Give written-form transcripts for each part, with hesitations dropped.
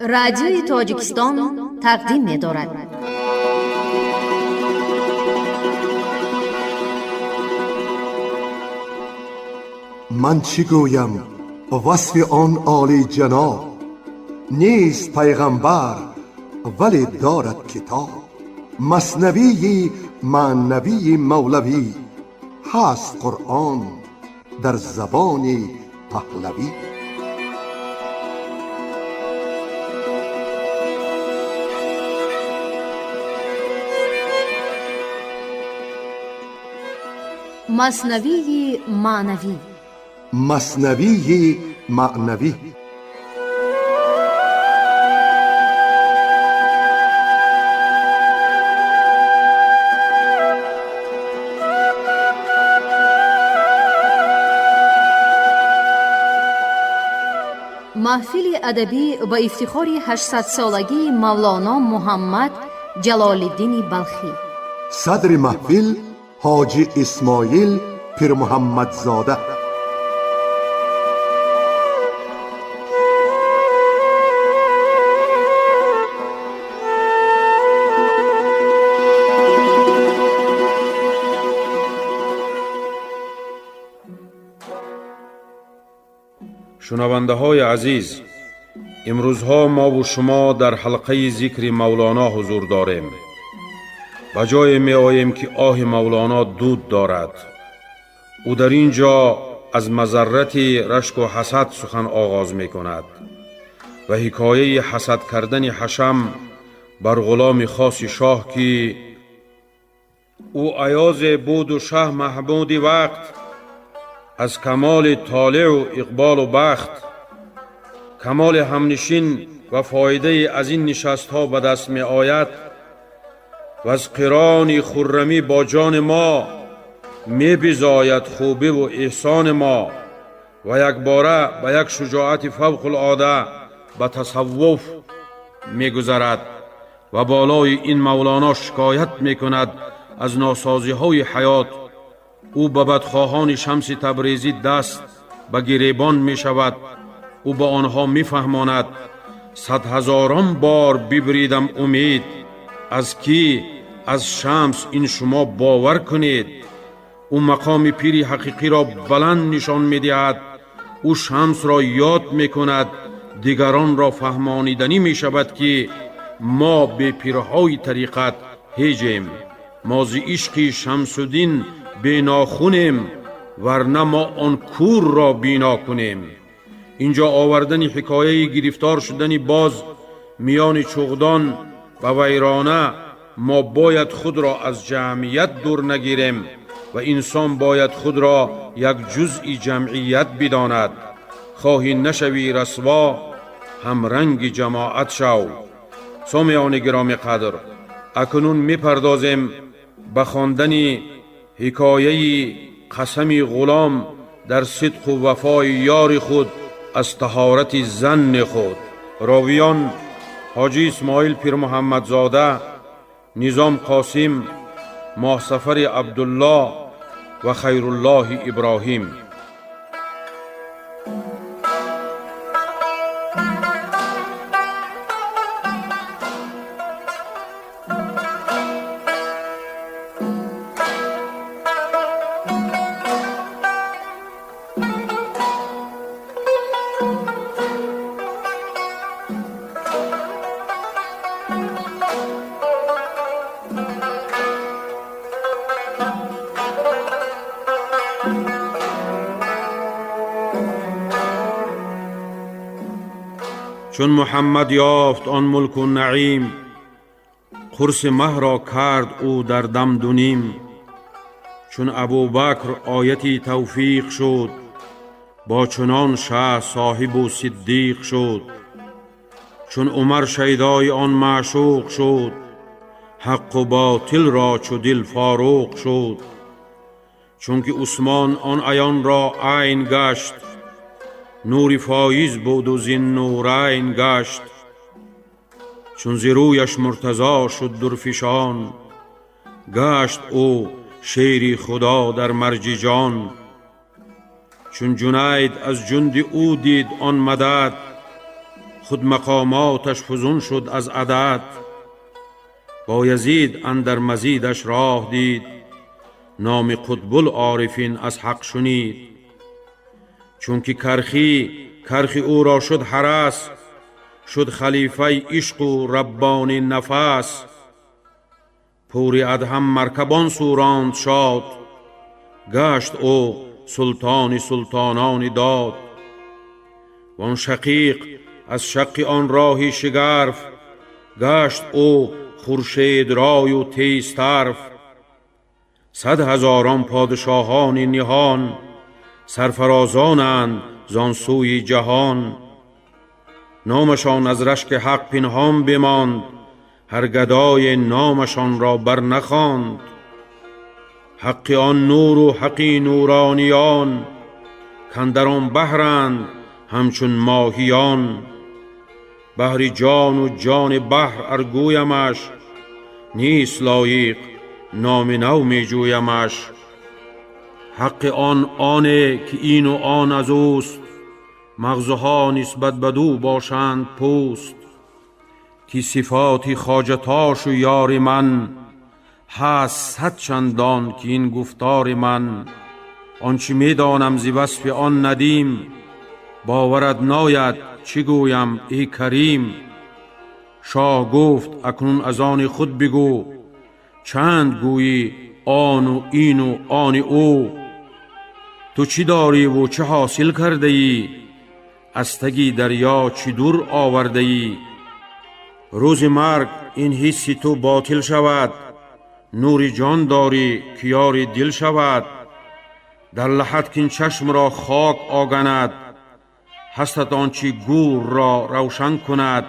رادیوی تاجیکستان تقدیم می دارد. من چی گویم وصف آن عالی جناب؟ نیست پیغمبر ولی دارد کتاب. مثنوی معنوی مولوی، هست قرآن در زبان پهلوی. مثنوی معنوی. مثنوی معنوی. محفل ادبی با افتخار 800 سالگی مولانا محمد جلال الدین بلخی. صدر محفل حاجی اسماعیل پیر محمد زاده. شنونده های عزیز، امروزها ما و شما در حلقه ذکر مولانا حضور داریم. به جای می آییم که آه مولانا دود دارد. او در اینجا از مضرت رشک و حسد سخن آغاز می کند و حکایه حسد کردن حشم بر غلام خاص شاه که او ایاز بود و شه محمود وقت، از کمال طالع و اقبال و بخت، کمال همنشین و فایده از این نشست ها به دست می آید و از قران خرمی با جان ما می بیزاید خوبی و احسان ما و یک باره به یک شجاعت فوق العاده به تصوف می گذرد و بالای این مولانا شکایت می کند از ناسازی های حیات. او به بدخواهان شمس تبریزی دست به گریبان می شود. او به آنها می فهماند 100,000 بار ببریدم امید، از کی؟ از شمس این شما باور کنید. او مقام پیری حقیقی را بلند نشان می دهد. او شمس را یاد می کند. دیگران را فهمانیدنی می شود که ما به پیرهای طریقت هیجیم. ما ز عشق شمس الدین بینا خونیم، ورنه ما آن کور را بینا کنیم. اینجا آوردن حکایه گرفتار شدن باز میان چغدان و ویرانه. ما باید خود را از جمعیت دور نگیریم و انسان باید خود را یک جزئی جمعیت بداند. خواهی نشوی رسوا، هم رنگ جماعت شو. سامیان گرامی قدر، اکنون میپردازیم به خواندن حکایه قسم غلام در صدق و وفای یار خود از طهارت زن خود. راویان حاجی اسماعیل پیر محمد زاده، نظام قاسم، ماه سفر عبدالله و خیرالله ابراهیم. چون محمد یافت آن ملک و نعیم، قرص مه را کرد او در دم دونیم. چون ابوبکر آیتی توفیق شد، با چنان شه صاحب و صدیق شد. چون عمر شیدای آن معشوق شد، حق و باطل را چو دل فاروق شد. چون که عثمان آن عیان را عین گشت، نور فایز بود و زین نورین گشت. چون ز رویش مرتضی شد درفشان، گشت او شیر خدا در مرج جان. چون جنید از جند او دید آن مدد، خود مقاماتش فزون شد از عدد. بایزید اندر مزیدش راه دید، نام قطب العارفین از حق شنید. چون که کرخی او را شد هرس، شد خلیفه عشق و ربانی نفس. پوری ادهم مرکبان سوراند شاد، گشت او سلطان سلطانان داد. وان شقیق از شق آن راهی شگرف، گشت او خورشید رای و تیز طرف. 100 هزاران پادشاهان نهان، سرفرازانند زان سوی جهان. نامشان از رشک حق پنهان بماند، هر گدای نامشان را بر نخواند. حق آن نور و حقی نورانیان، کاندر آن بحرند همچون ماهیان. بحر جان و جان بحر ارگویمش، نیست لایق نام نو می جویمش. حق آنه که این و آن از اوست، مغزها نسبت بدو باشند پوست. کی صفاتی خواجتاش و یار من، هست 100 چندان که این گفتار من. آنچه می دانم ز وصف آن ندیم، باورت ناید چه گویم ای کریم. شاه گفت اکنون از آن خود بگو، چند گویی آن و این و آن او. تو چی داری و چه حاصل کرده ای، از تگی دریا چی دور آورده ای. روز مرگ این حسی تو باطل شود، نور جان داری که یار دل شود. در لحد کین چشم را خاک آگند، هستت آنچه گور را روشن کند.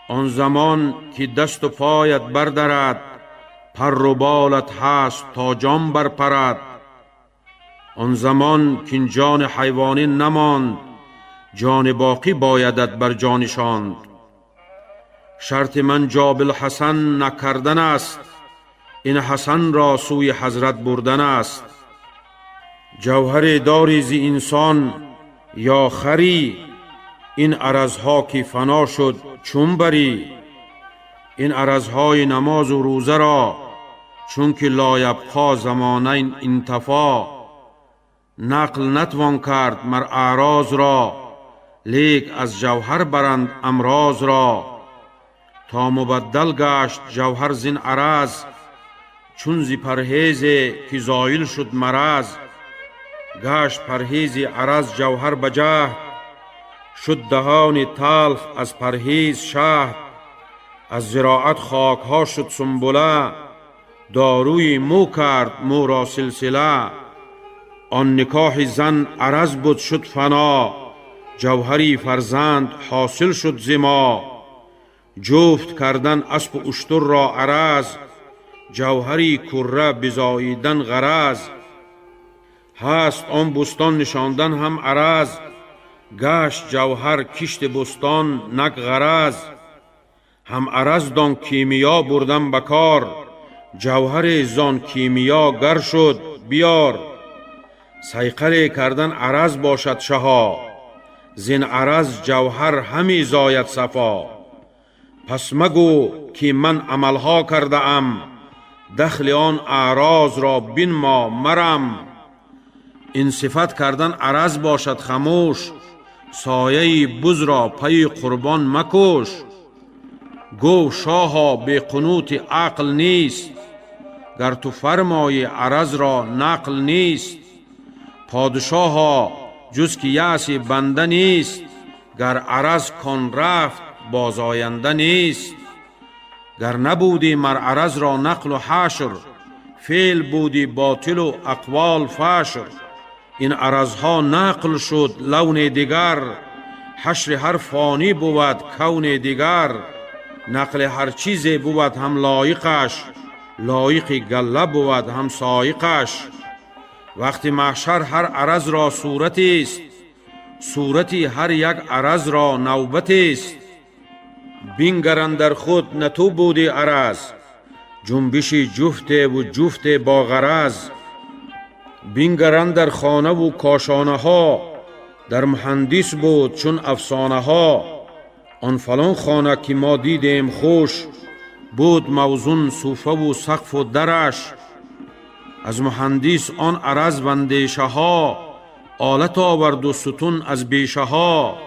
آن زمان که دست و پایت بردرد، پر و بالت هست تا جان برپرد. آن زمان که جان حیوانی نماند، جان باقی بایدت بر جانشاند. شرط من جاب الحسن نکردن است، این حسن را سوی حضرت بردن است. جوهر داری ز انسان یا خری، این عرضها که فنا شد چون بری. این عرضهای نماز و روزه را، چون که لایبقا زمانین انتفا. نقل نتوان کرد مر اعراض را، لیک از جوهر برند امراض را. تا مبدل گشت جوهر زین عرض، چون زی پرهیز که زایل شد مرض. گشت پرهیز عرض جوهر بجهد، شد دهان تلخ از پرهیز شهد. از زراعت خاک ها شد سنبله، داروی مو کرد مو را سلسله. آن نکاح زن عرض بود شد فنا، جوهری فرزند حاصل شد ز ما. جفت کردن اسب و اشتر را عرض، جوهری کره بزاییدن غرض. هست آن بستان نشاندن هم عرض، گشت جوهر کشت بستان نک غرض. هم عرض دان کیمیا بردن بکار، جوهر زان کیمیا گر شد بیار. سیقل کردن عرض باشد شها، زین عرض جوهر همی زاید صفا. پس مگو که من عملها کرده ام، دخل آن اعراض را بین ما مرم. این صفت کردن عرض باشد خموش، سایه بز را پی قربان مکوش. گو شاها به قنوت عقل نیست، گر تو فرمای عرض را نقل نیست. پادشاها جز که یأس بنده نیست، گر عرض کن رفت بازآینده نیست. گر نبودی مر عرض را نقل و حشر، فعل بودی باطل و اقوال فشر. این عرضها نقل شد لون دیگر، حشر هر فانی بود کون دیگر. نقل هر چیز بود هم لایقش، لایق گله بود هم سایقش. وقتی محشر هر عرض را صورتی است، صورتی هر یک عرض را نوبتی است. بینگرن در خود نه تو بودی عرض، جنبش جفت و جفت با غرض. بینگرن در خانه و کاشانه ها، در مهندس بود چون افسانه ها. آن فلان خانه که ما دیدیم خوش، بود موزون صوفه و سقف و درش. از مهندس آن عرض بندیشه ها، آلت آورد و ستون از بیشه ها.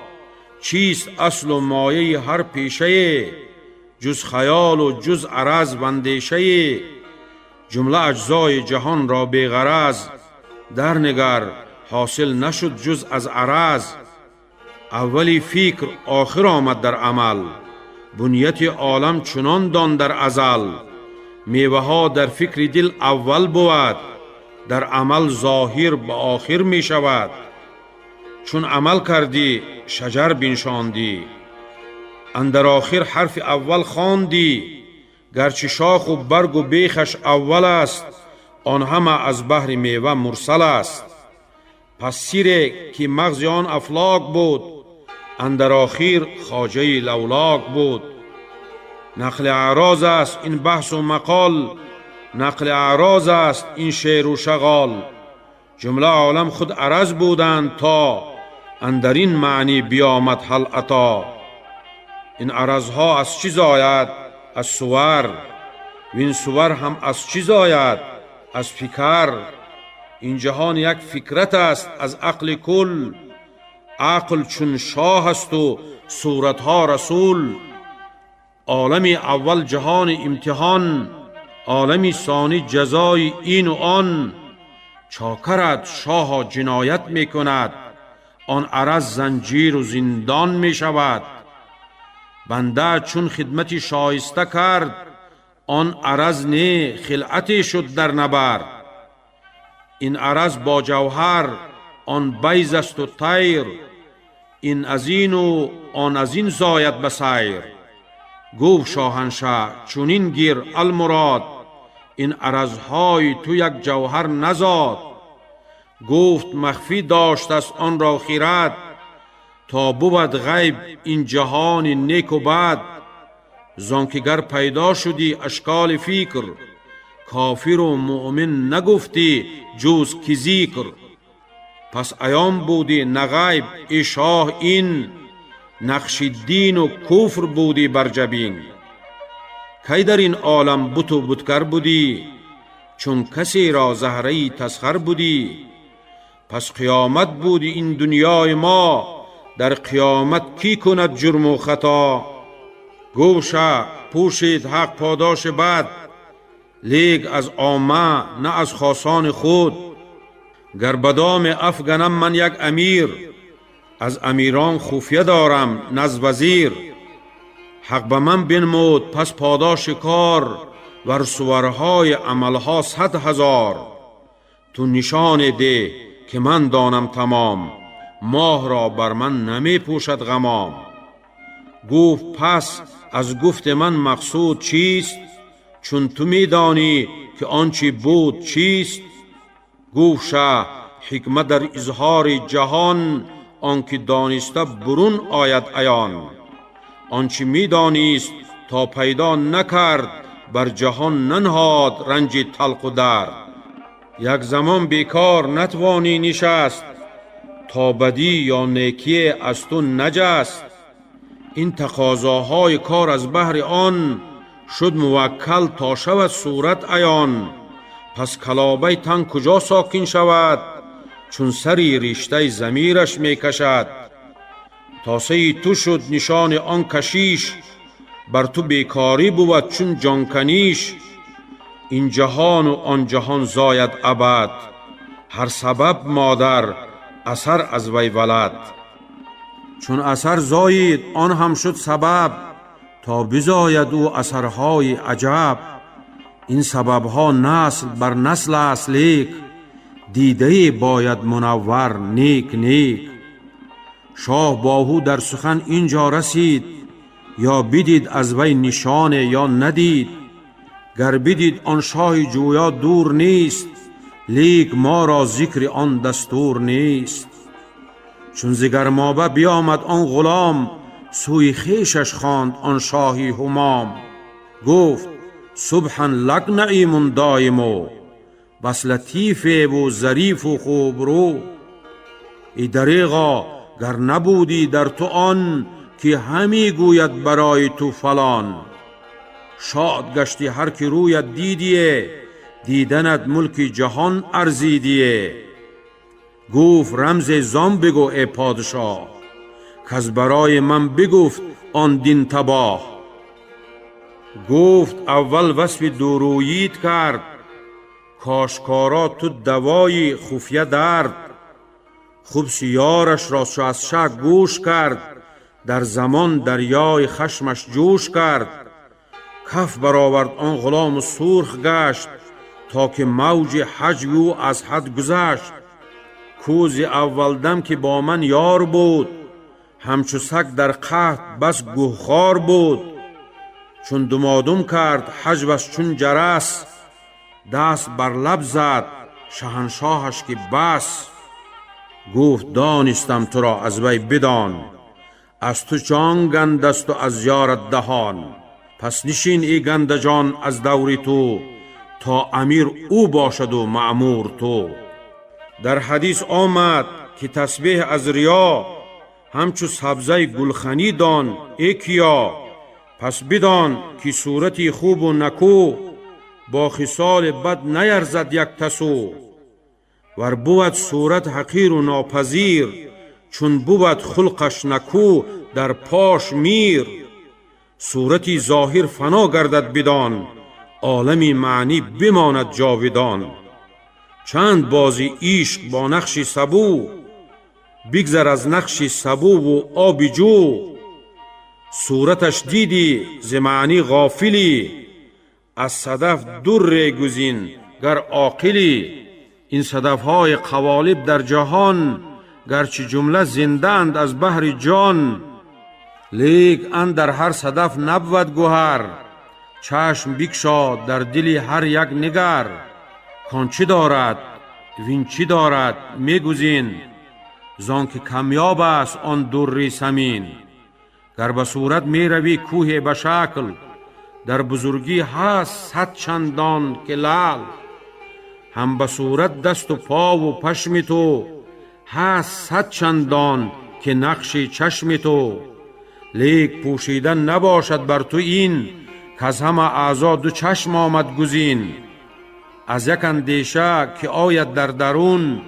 چیست اصل و مایه هر پیشه، جز خیال و جز عرض بندیشه. جمله اجزای جهان را بی غرض، در نگر حاصل نشد جز از عرض. اولی فکر آخر آمد در عمل، بنیت عالم چنان دان در ازل. میوه ها در فکر دل اول بود، در عمل ظاهر به آخر می شود. چون عمل کردی شجر بنشاندی، اندر آخر حرف اول خواندی. گرچه شاخ و برگ و بیخش اول است، آن همه از بحر میوه مرسل است. پس سیر که مغز آن افلاک بود، اندر آخر خواجه لولاک بود. نقل اعراض است این بحث و مقال، نقل اعراض است این شعر و شغال. جمله عالم خود عرض بودند تا، اندر این معنی بیامد حل عطا. این عرض ها از چی زاید؟ از صور. وین صور هم از چی زاید؟ از فکر. این جهان یک فکرت است از عقل کل، عقل چون شاه است و صورت ها رسول. عالم اول جهان امتحان، عالم ثانی جزای این و آن. چاکرت شاه جنایت می کند، آن عرض زنجیر و زندان می شود. بنده چون خدمت شایسته کرد، آن عرض نه خلعتی شد در نبرد. این عرض با جوهر، آن بیض است و طیر. این از این و آن از این زاید به سیر. گفت شاهنشه چونین گیر المراد، این عرضهای تو یک جوهر نزاد. گفت مخفی داشت است آن را خیرد، تا بود غیب این جهان نیک و بد. زانکه گر پیدا شدی اشکال فکر، کافر و مؤمن نگفتی جز کی ذکر. پس عیان بودی نه غیب ای شاه این، نقش دین و کفر بودی بر جبین. کی در این عالم بت و بتگر بودی، چون کسی را زهره تسخر بودی. پس قیامت بودی این دنیای ما، در قیامت کی کند جرم و خطا. گوشه پوشید حق پاداش بد، لیک از عامه نه از خاصان خود. گر بدام افگنم من یک امیر، از امیران خفیه دارم نزد وزیر. حق به من بنمود پس پاداش کار، ور صورهای عملها 100,000. تو نشان ده که من دانم تمام، ماه را بر من نمی پوشد غمام. گفت پس از گفت من مقصود چیست، چون تو می دانی که آنچه بود چیست. گفت شه حکمت در اظهار جهان، آنکه دانسته برون آید عیان. آنچه می دانست تا پیدا نکرد، بر جهان ننهاد رنج تلق و درد. یک زمان بیکار نتوانی نشست، تا بدی یا نیکی از تو نجست. این تقاضاهای کار از بهر آن، شد موکل تا شود صورت عیان. پس کلابه تن کجا ساکن شود، چون سری رشته ضمیرش می کشد. تاسه تو شد نشان آن کشیش، بر تو بیکاری بود چون جانکنیش. این جهان و آن جهان زاید ابد، هر سبب مادر اثر از وی ولد. چون اثر زاید آن هم شد سبب، تا بزاید او اثرهای عجب. این سببها نسل بر نسل است لیک، دیده باید منور نیک نیک. شاه باهو در سخن اینجا رسید، یا بدید از وی نشان یا ندید. گر بدید آن شاه جویا دور نیست، لیک ما را ذکر آن دستور نیست. چون ز گرمابه بیامد آن غلام، سوی خویشش خواند آن شاهی همام. گفت صبحا لک نعیم دایمو، بس لطیفه و ظریف و خوب رو. ای دریغا گر نبودی در تو آن، که همی گوید برای تو فلان. شاد گشتی هر که رویت دیدیه، دیدنت ملک جهان ارزیدیه. گفت رمز زان بگو ای پادشاه، کز برای من بگفت آن دین تباه. گفت اول وصف دوروییت کرد، کاشکارا تو دوای خفیه درد. خوب یارش را چو از شه گوش کرد، در زمان دریای خشمش جوش کرد. کف برآورد آن غلام و سرخ گشت، تا که موج حجب او از حد گذشت. کوز اول دم که با من یار بود، همچو سگ در قحط بس گوهخوار بود. چون دمادم کرد حجبش چون جرس، دست بر لب زد شهنشاهش که بس. گفت دانستم تو را از وی بدان، از تو جان گند است و از یارت دهان. پس نشین ای گنده جان از دوری تو، تا امیر او باشد و مأمور تو. در حدیث آمد که تسبیح از ریا، همچو سبزه گلخنی دان ای کیا. پس بدان که صورتی خوب و نکو، با خصال بد نیرزد یک تسو. ور بود صورت حقیر و ناپذیر، چون بود خلقش نکو در پاش میر. صورتی ظاهر فنا گردد بدان، عالمی معنی بماند جاودان. چند بازی عشق با نقش سبو، بگذر از نقش سبو و آب جو. صورتش دیدی ز معنی غافلی، از صدف در گزین گر عاقلی. این صدف های قوالب در جهان، گرچه جمله زندند از بحر جان. لیک اندر هر صدف نبود گوهر، چشم بگشا در دل هر یک نگر. کان چی دارد وین چی دارد میگزین، زان که کمیاب است آن در ثمین. گر به صورت می روی کوه به شکل، در بزرگی هست صد چندان که لعل. هم به صورت دست و پا و پشم تو، هست صد چندان که نقش چشم تو. لیک پوشیدن نباشد بر تو این، که از همه اعضا دو چشم آمد گزین. از یک اندیشه که آید در درون،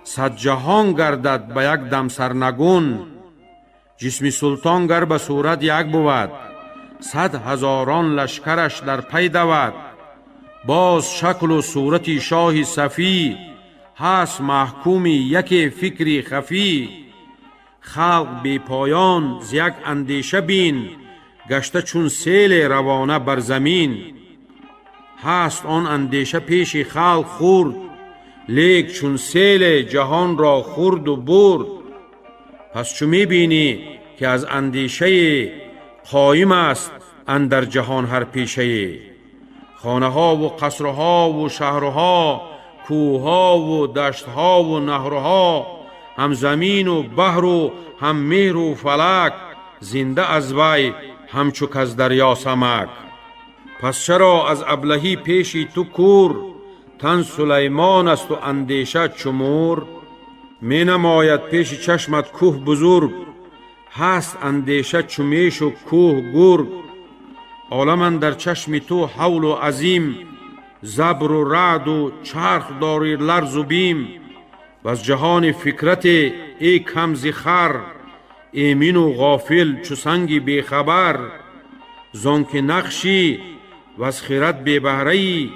صد جهان گردد به یک دم سرنگون. جسم سلطان گر به صورت یک بود، صد هزاران لشکرش در پی دود. باز شکل و صورت شاه صفی، هست محکوم یک فکری خفی. خلق بی پایان ز یک اندیشه بین، گشته چون سیل روانه بر زمین. هست آن اندیشه پیش خلق خورد، لیک چون سیل جهان را خورد و برد. پس چو می بینی که از اندیشه، قایم است اندر جهان هر پیشه. خانه ها و قصرها و شهرها، کوها و دشتها و نهرها، هم زمین و بحر و هم مهر و فلک، زنده از وی همچو کز دریا سمک. پس چرا از ابلهی پیشی تو کور، تن سلیمان است و اندیشه چمور. می نماید پیش چشمت کوه بزرگ، هست اندیشه چمیش و کوه گرگ. عالم اندر چشم تو حول و عظیم، زبر و رعد و چرخ داری لرز و بیم. و از جهان فکرت ای کم زخر، ایمین و غافل چو سنگی بیخبر. زان که نقشی و از خیرت بی بهره‌ای،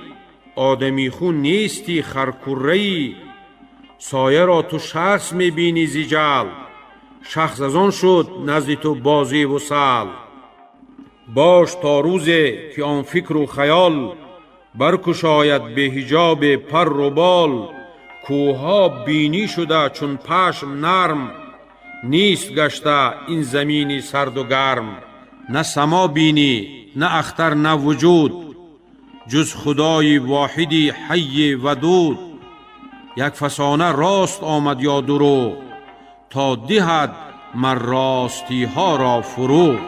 آدمی خون نیستی خرکره‌ای. سایه را تو شخص می بینی ز جهل، شخص از آن شد نزد تو بازی و سال. باش تا روزی که آن فکر و خیال، برکشاید به حجاب پر و بال. کوها بینی شده چون پشم نرم، نیست گشته این زمینی سرد و گرم. نه سما بینی نه اختر نه وجود، جز خدای واحدی حی ودود. یک فسانه راست آمد یا دروغ، تا دهد مر راستی ها را فروغ.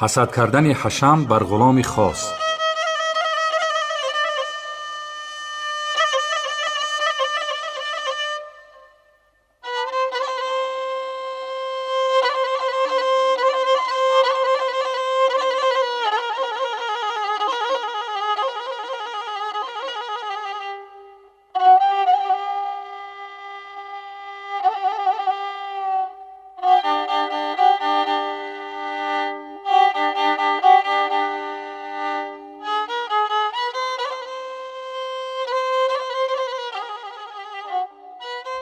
حسد کردن حشم بر غلام خاص.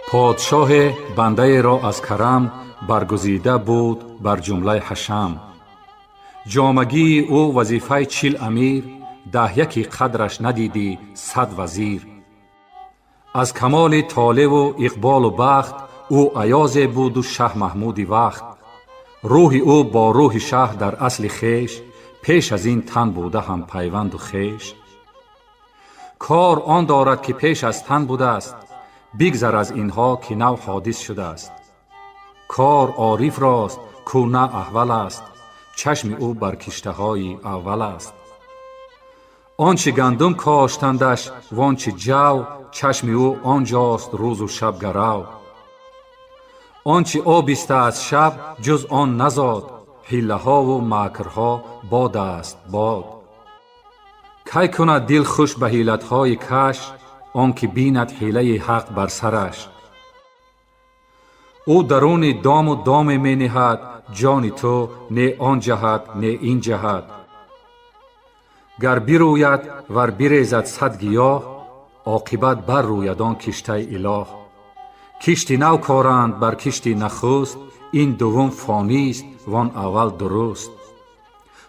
پادشاه بنده را از کرم برگزیده بود بر جمله حشم. جامگی او وظیفه 40 امیر، 11 قدرش ندیدی 100 وزیر. از کمال طالع و اقبال و بخت او ایاز بود و شه محمودی وقت. روح او با روح شه در اصل خیش، پیش از این تن بوده هم پیوند و خیش. کار آن دارد که پیش از تن بوده است، بگذر از اینها که نو حادث شده است. کار عارف راست کو نه احول است، چشم او بر کشته های اول است. آنچه گندم کاشتندش وانچه جو، چشم او آنجاست روز و شب گرو. آنچه آبسته از شب جز آن نزاد، حیله ها و مکرها باد است باد. کی کند دل خوش به حیلت های کش، آنکه بیند حیله حق بر سرش. او درون دام و دام می نهد، جان تو نه آن جهت نه این جهت. گر بروید ور بریزد 100 گیاه، عاقبت بر روید آن کشته اله. کشتی نو کارند بر کشتی نخست، این دوم فانی است وان اول درست.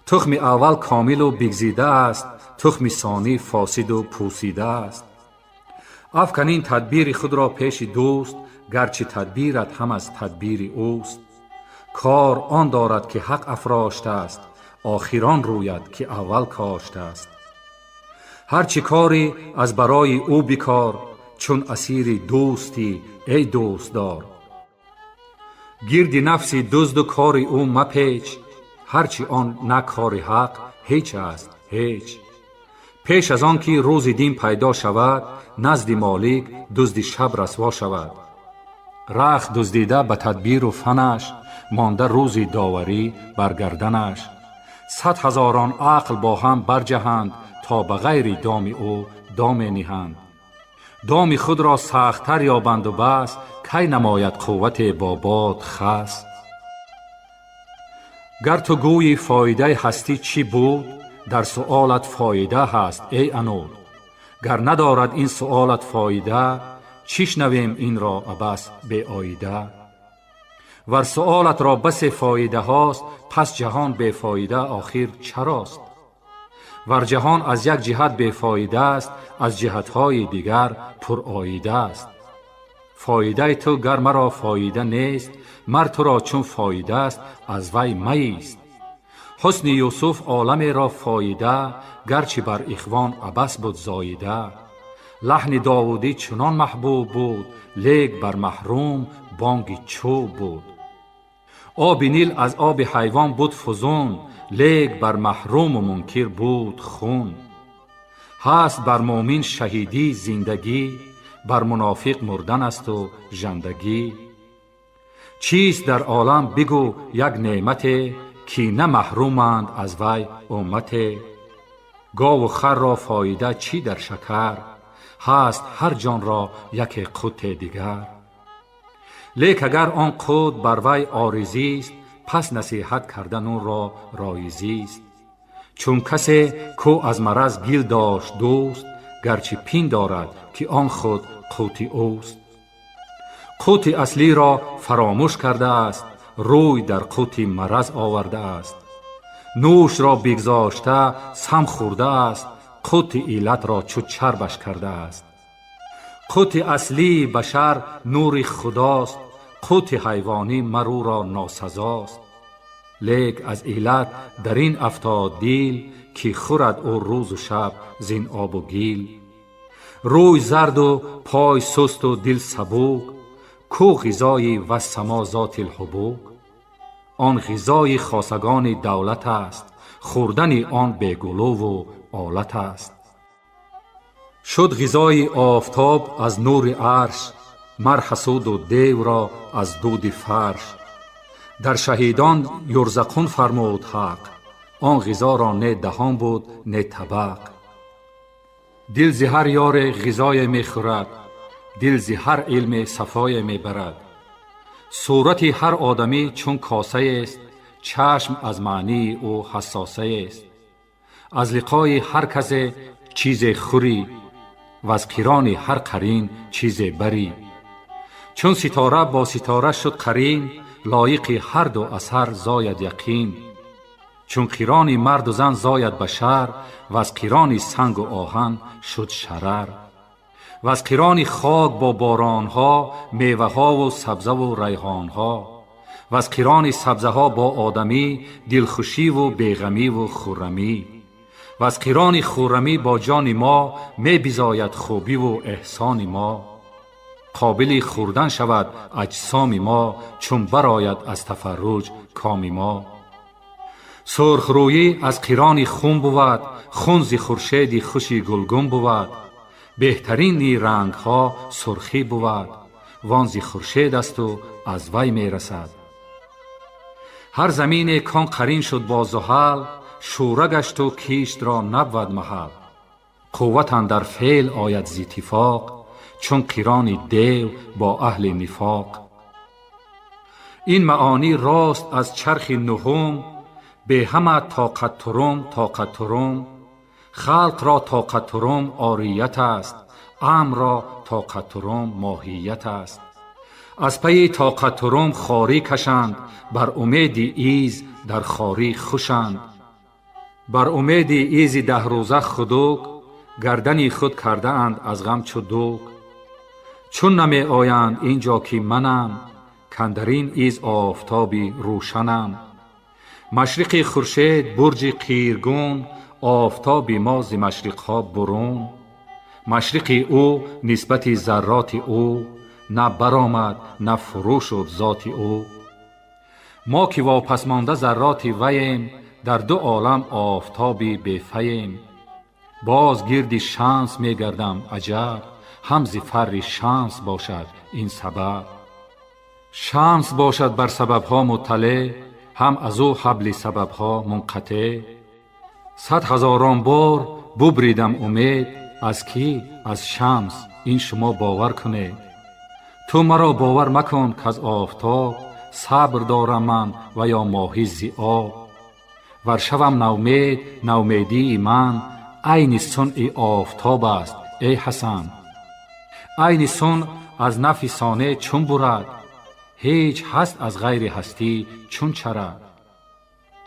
تخم اول کامل و بگزیده است، تخم ثانی فاسد و پوسیده است. افکنین تدبیر خود را پیش دوست، گرچه تدبیرت هم از تدبیر اوست. کار آن دارد که حق افراشته است، آخران روید که اول کاشته است. هرچه کاری از برای او بکار، چون اسیر دوستی ای دوست دار. گرد نفسی دزد و کار او مپیچ، هرچه آن نه کار حق هیچ است هیچ. پیش از آن که روز دین پیدا شود، نزد مالک دزد شب رسوا شود. رخت دزدیده به تدبیر و فنش، مانده روز داوری بر گردنش. 100 هزاران عقل با هم برجهند، تا به غیر دام او دام نهند. دام خود را سخت‌تر یابند و بس، کی نماید قوت با باد خس. گر تو گویی فایده هستی چی بود، در سؤالت فایده هست ای انود. گر ندارد این سؤالت فایده، چیش نویم این را عبس به آیده. ور سؤالت را بس فایده هاست، پس جهان به فایده آخر چراست. ور جهان از یک جهت به فایده است، از جهتهای دیگر پر آیده است. فایده تو گر مرا فایده نیست، مر تو را چون فایده است از وی میست. حسن یوسف عالم را فایده، گرچه بر اخوان عبس بود زایده. لحن داودی چنان محبوب بود، لیک بر محروم بانگ چوب بود. آب نیل از آب حیوان بود فزون، لیک بر محروم و منکر بود خون. هست بر مؤمن شهیدی زندگی، بر منافق مردن است و ژندگی. چیست در عالم بگو یک نعمت، کی نه محرومند از وی امت. گاو و خر را فایده چی در شکر، هست هر جان را یک قوت دیگر. لیک اگر آن قوت بر وی عارضی است، پس نصیحت کردن او را رایضی است. چون کسی کو از مرض گیل داشت دوست، گرچه پین دارد که آن خود قوت اوست. قوت اصلی را فراموش کرده است، روی در قوت مرض آورده است. نوش را بگذاشته سم خورده است، قوت علت را چو چربش کرده است. قوت اصلی بشر نور خداست، قوت حیوانی مرو را ناسزاست. لیک از علت در این افتاد دیل، که خورد او روز و شب زین آب و گیل. روی زرد و پای سست و دل سبوک، کو غذای و سما ذات الحبوک. آن غذای خاصگان دولت است، خوردن آن بیگلو و آلت است. شد غذای آفتاب از نور عرش، مر حسود و دیو را از دود فرش. در شهیدان یرزقون فرمود حق، آن غذا را نه دهان بود نه طبق. دل ز هر یار غذای می خورد، دل ز هر علم صفای می برد. صورت هر آدمی چون کاسه است، چشم از معنی او حساسه است. از لقای هر کس چیز خوری، و از قران هر قرین چیز بری. چون ستاره با ستاره شد قرین، لایق هر دو اثر زاید یقین. چون قران مرد و زن زاید بشر، و از قران سنگ و آهن شد شرر. و از قران خاک با بارانها، میوه ها و سبزه و ریحان ها. و از قران سبزه ها با آدمی، دلخوشی و بیغمی و خرمی. و از قران خرمی با جان ما، می بیزاید خوبی و احسان ما. قابل خوردن شود اجسام ما، چون براید از تفرج کام ما. سرخ رویی از قران خون بود، خون ز خورشید خوشی گلگون بود. بهترین رنگ ها سرخی بود، وان ز خورشید است و از وی می رسد. هر زمین کان قرین شد با زحل، شوره گشت و کیشت را نبود محل. قوت اندر فعل آید ز اتفاق، چون قران دیو با اهل نفاق. این معانی راست از چرخ نهم، به همه طاقت ترم. خلق را طاقت ترم آریت است، امر را طاقت ترم ماهیت است. از پی طاقت ترم خواری کشند، بر امید ایز در خواری خوشند. بر امید ایز 10 روزه خدوک، گردنی خود کرده اند از غم چو دوک. چون نمی آیند اینجا که منم، کندرین ایز آفتابی روشنم. مشرق خورشید برج قیرگون، آفتاب ما ز مشرق ها برون. مشرق او نسبت ذرات او، نه برآمد نه فرو شد ذات او. ما که واپس مانده ذرات ویم، در 2 عالم آفتابی بفیم. باز گرد شمس می گردم عجب، هم ز فر شمس باشد این سبب. شمس باشد بر سبب ها مطلع، هم از او حبل سبب ها منقطع. 100 هزاران بار ببریدم امید، از کی؟ از شمس. این شما باور کنید. تو مرا باور مکن که از آفتاب، صبر دارم من و یا ماهی ز آب. ور شوم نومید، نومیدی من، عین صنع آفتاب است ای حسن. عین صنع از نفی صانع چون برد، هیچ هست از غیر هستی چون چرد.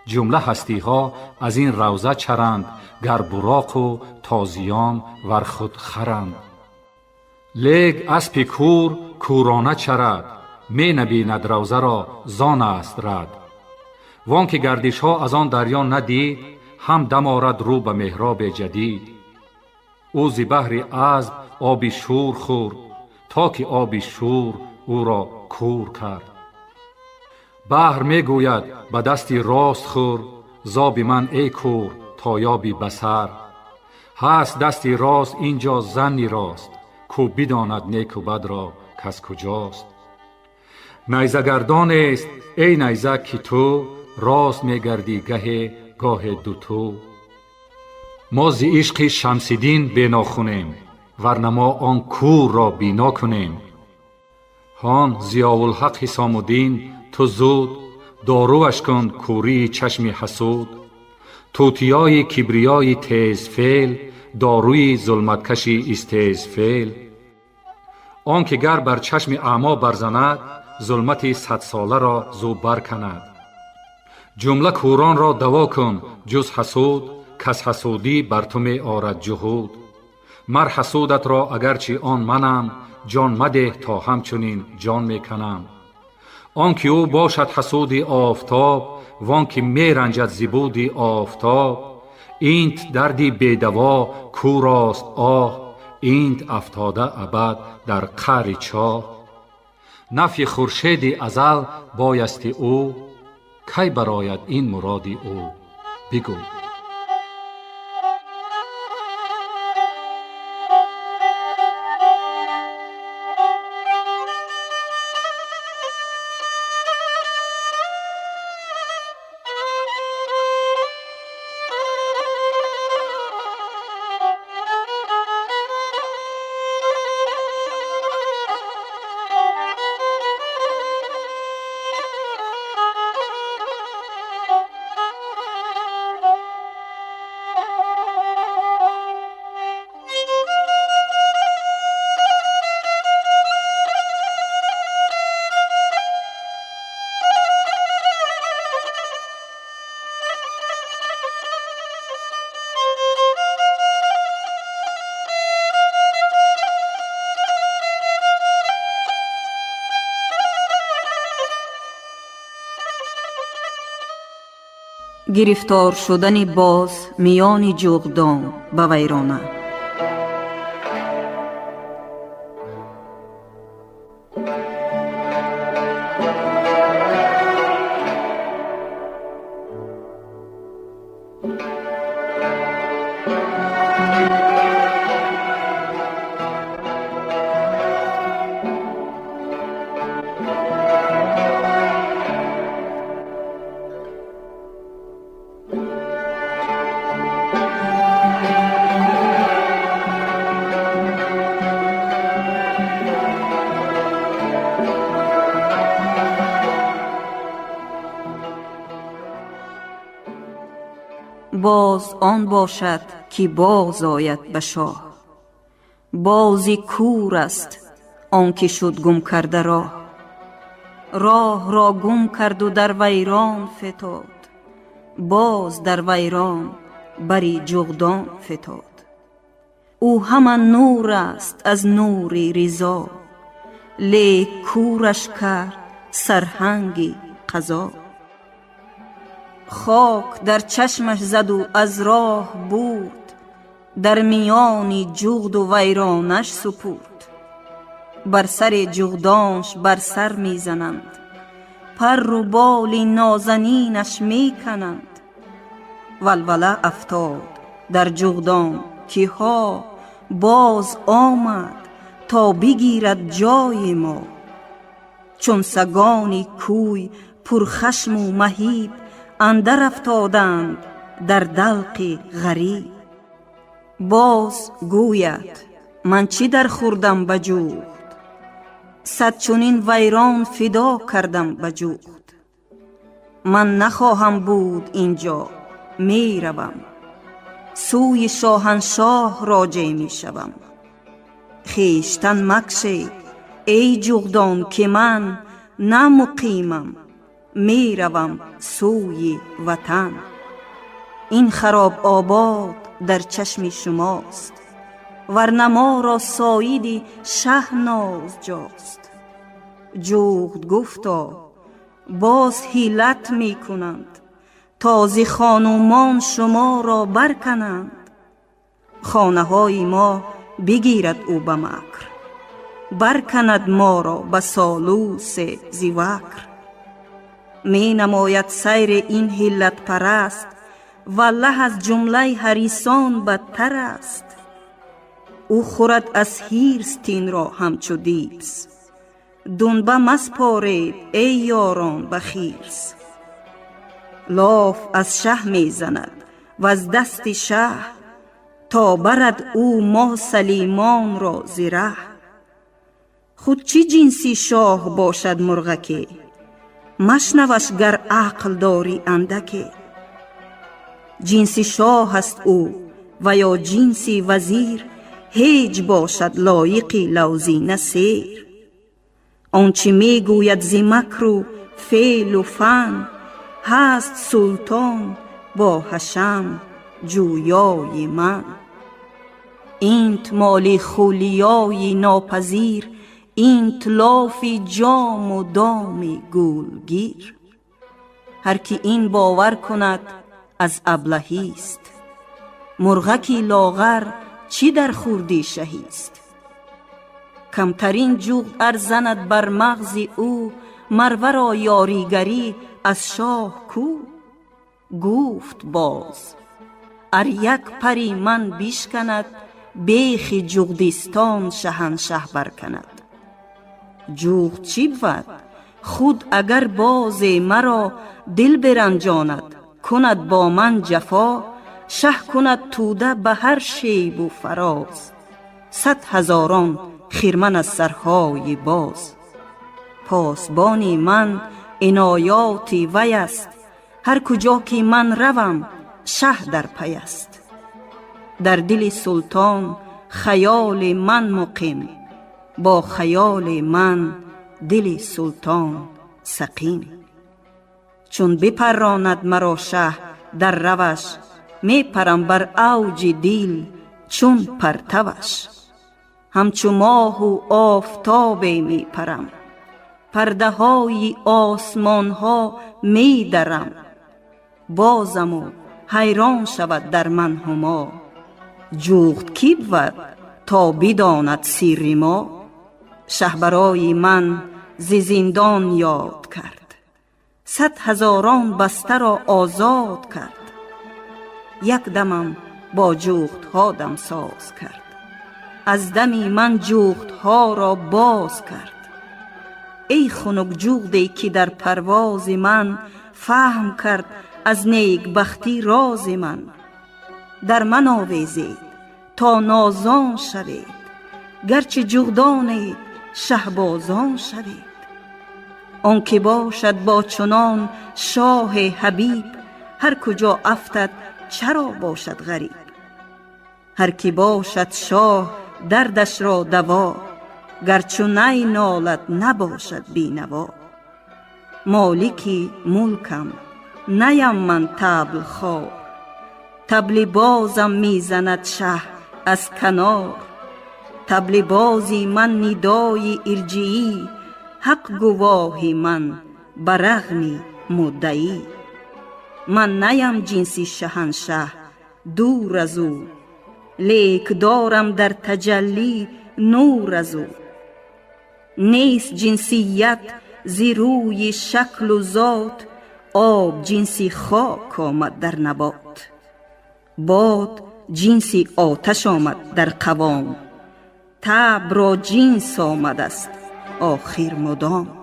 جمله هستی ها از این روضه چرند، گر براق و تازیان ور خود خرند. لیک اسپ کور کورانه چرد، می نبیند روضه را زان است رد. وان که گردش ها از آن دریا ندید، هم دم آرد رو به محراب جدید. او ز بحر عذب آب شور خورد، تا که آب شور او را کور کرد. بحر می گوید به دستی راست خور، زاب من ای کور تا یابی بصر. هست دستی راست اینجا زنی راست، کو بداند نیک و بد را کس کجاست. نیزه گردان است ای نیزه که تو، راست می گردی گاه دوتو. ما ز عشق شمس دین بنا کنیم، ورنما آن کور را بینا کنیم. هان ضیاءالحق حسام الدین تو زود، داروش کن کوری چشم حسود. توتیای کبریای تیز فعل، داروی ظلمت کشی استیز فعل. آن که گر بر چشم اعما برزند، ظلمت 100 ساله را زو برکند. جمله کوران را دوا کن جز حسود، کس حسودی بر تو می آرد جهود. مر حسودت را اگرچه آن منم، جان مده تا همچنین جان می کنم. آن که او باشد حسود آفتاب، وان که می رنجد ز بود آفتاب. اینت دردی بیدوا کوراست آه، اینت افتاده ابد در قعر چاه. نفی خورشید ازل بایستی او، کی براید این مرادی او بگو. گرفتار شدن باز میان جغدان به ویرانه. باز آن باشد که باز آید به شاه، بازی کور است آن که شد گم کرده راه را گم کرد و در ویران فتاد، باز در ویران بری جغدان فتاد. او همان نور است از نور رضا، لیک کورش کرد سرهنگ قضا. خاک در چشمش زد و از راه برد، در میان جغد و ویرانش سپرد. بر سر جغدانش بر سر میزنند، پر و بال نازنینش میکنند. ولوله افتاد در جغدان که ها باز آمد تا بگیرد جای ما. چون سگانی کوی پرخشم و مهیب، اندر افتادند در دلق غریب. باز گوید من چی در خوردم به جغد، صد چنین ویران فدا کردم به جغد. من نخواهم بود اینجا می روم، سوی شاهنشاه راجع می شوم. خویشتن مکشی ای جغدان که من نه مقیمم، می روم سوی وطن. این خراب آباد در چشم شماست، ورنه ما را ساید شه ناز جاست. جغد گفتا باز حیلت می کنند، تازی خانومان شما را برکنند. خانه های ما بگیرد او به مکر، برکند ما را به سالوس زیوکر. می نماید سیر این حیلت پرست، والله از جمله حریصان بدتر است. او خورد از حرص تین را همچو دیبس، دنبه مسپارید ای یاران به خرس. لاف از شه می زند و از دست شه، تا برد او ما سلیمان را زره. خود چی جنسی شاه باشد مرغکه، مشنوش گر عقل داری اندکه. جنسی شاه است او و یا جنسی وزیر، هیچ باشد لایقی لوزینه سیر. آنچه می گوید زی مکر و فعل و فن، هست سلطان با حشم جویای من. اینت مالی خولیای ناپذیر، اینت لافی جام و دام گولگیر. هر کی این باور کند از ابلهی است، مرغکی لاغر چی در خوردی شهیست. کمترین جغد ار زند بر مغز او، مر را یاریگری از شاه کو؟ گفت باز ار یک پری من بیشکند، بیخ جغدستان شهنشه برکند. جغد چی بود؟ خود اگر باز مرا دل برنجاند، کند با من جفا، شه کند توده به هر شیب و فراز. 100,000 خرمن از سرهای باز. پاسبانی من عنایات وی است، هر کجا که من روم شه در پی است. در دل سلطان خیال من مقیم، با خیال من دل سلطان سقیم. چون بپراند مرا شه در روش، می پرم بر اوج دل چون پرتوش. همچو ماه و آفتاب می پرم، پرده های آسمان ها می درم. بازم و حیران شود در من هما، جغد کی بود تا بداند سر ما. شهبرای من ز زندان یاد کرد، 100,000 بسته را آزاد کرد. یک دمم با جغدها دم ساز کرد، از دمی من جغدها را باز کرد. ای خنک جغدی که در پرواز من، فهم کرد از نیک بختی راز من. در من آویزید تا نازان شوید، گرچه جغدان شهبازان شوید. آنکه باشد با چنان شاه حبیب، هر کجا افتد چرا باشد غریب. هر کی باشد شاه دردش را دوا، گرچه نی نالد نباشد بینوا. مالکی ملکم نیم من طبل خوار، طبل بازم میزند شه از کنار. طبل بازی من ندای ارجعی، حق گواهی من برغم مدعی. من نیم جنسی شهنشه دور از او، لیک دارم در تجلی نور از او. نیست جنسیت ز روی شکل و ذات، آب جنسی خاک آمد در نبات. باد جنسی آتش آمد در قوام، طبع را جنس آمد است آخر مدام.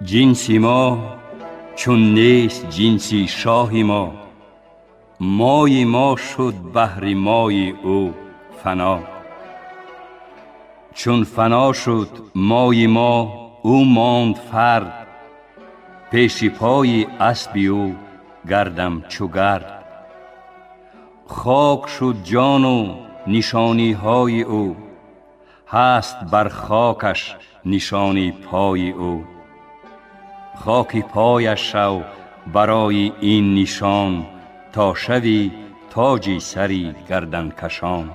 جنسی ما چون نیست جنسی شاه ما، مای ما شد بهر مای او فنا. چون فنا شد مای ما او ماند فرد، پیش پای اسبی او گردم چو گرد. خاک شد جان و نشانی های او، هست بر خاکش نشانی پای او. خاک پایش شو برای این نشان، تا شوی تاجی سری گردن کشان.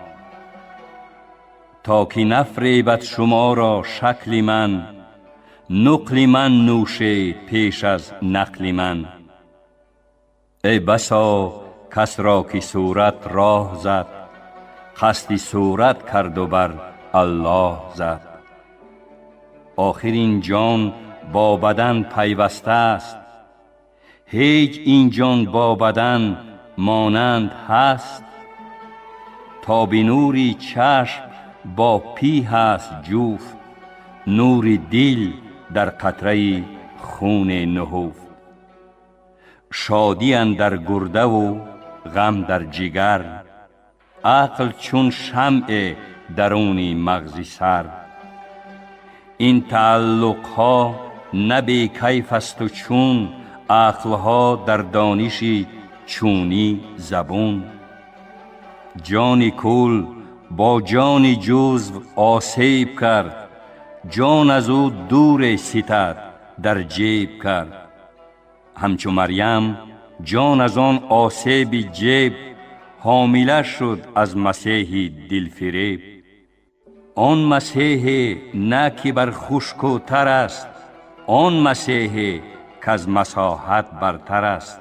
تا که نفریبد شما را شکل من، نقل من نوشه پیش از نقل من. ای بسا کس را که صورت راه زد، قصد صورت کرد و بر الله زد. آخر این جان با بدن پیوسته است، هیچ این جان با بدن مانند هست. تا به نوری چشم با پی هست جوفت، نور دل در قطره خون نهفت. شادی اندر گرده و غم در جگر، عقل چون شمع درون مغز سر. این تعلق ها نه بی کیف است و چون، عقل ها در دانشی چونی زبون. جان کل با جان جزو آسیب کرد، جان از او دور ستد در جیب کرد. همچو مریم جان از آن آسیب جیب، حامله شد از مسیح دلفریب. آن مسیح نه که بر خشک و تر است، آن مسیح که از مساحت برتر است.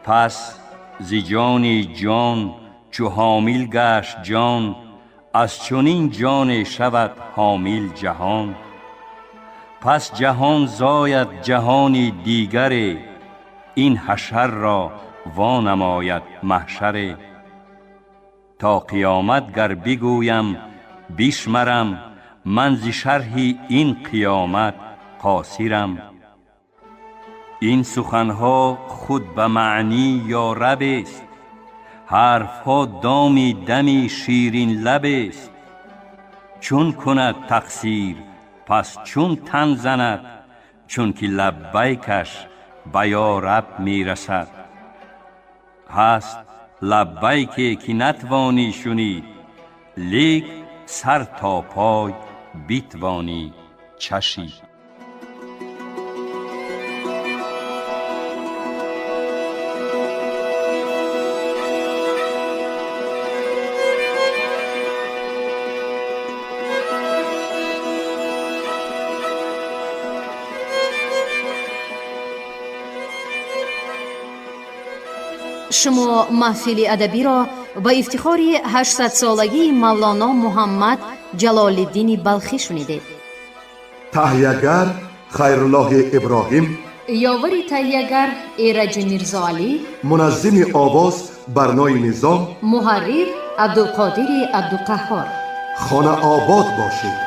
پس ز جان جان چو حامل گشت جان، از چنین جان شود حامل جهان. پس جهان زاید جهانی دیگره، این حشر را وانماید محشره. تا قیامت گر بگویم بشمرم، من ز شرح این قیامت قاصرم. این سخنها خود به معنی یا رب است، حرفها دامی دمی شیرین لب است. چون کند تقصیر پس چون تن زند، چون که لبیکش به یا رب می رسد. هست لبیکی که نتوانی شنید، لیک سر تا پای بیتوانی چشید. شما محفل ادبی را با افتخار 800 سالگی مولانا محمد جلال الدین بلخی شنیدید. تهیه‌گر خیرالله ابراهیم، یاوری تهیه‌گر ایرج میرزا علی، منظم آواز برنای نظام، محرر عبدالقادر عبدالقهار. خانه آباد باشید.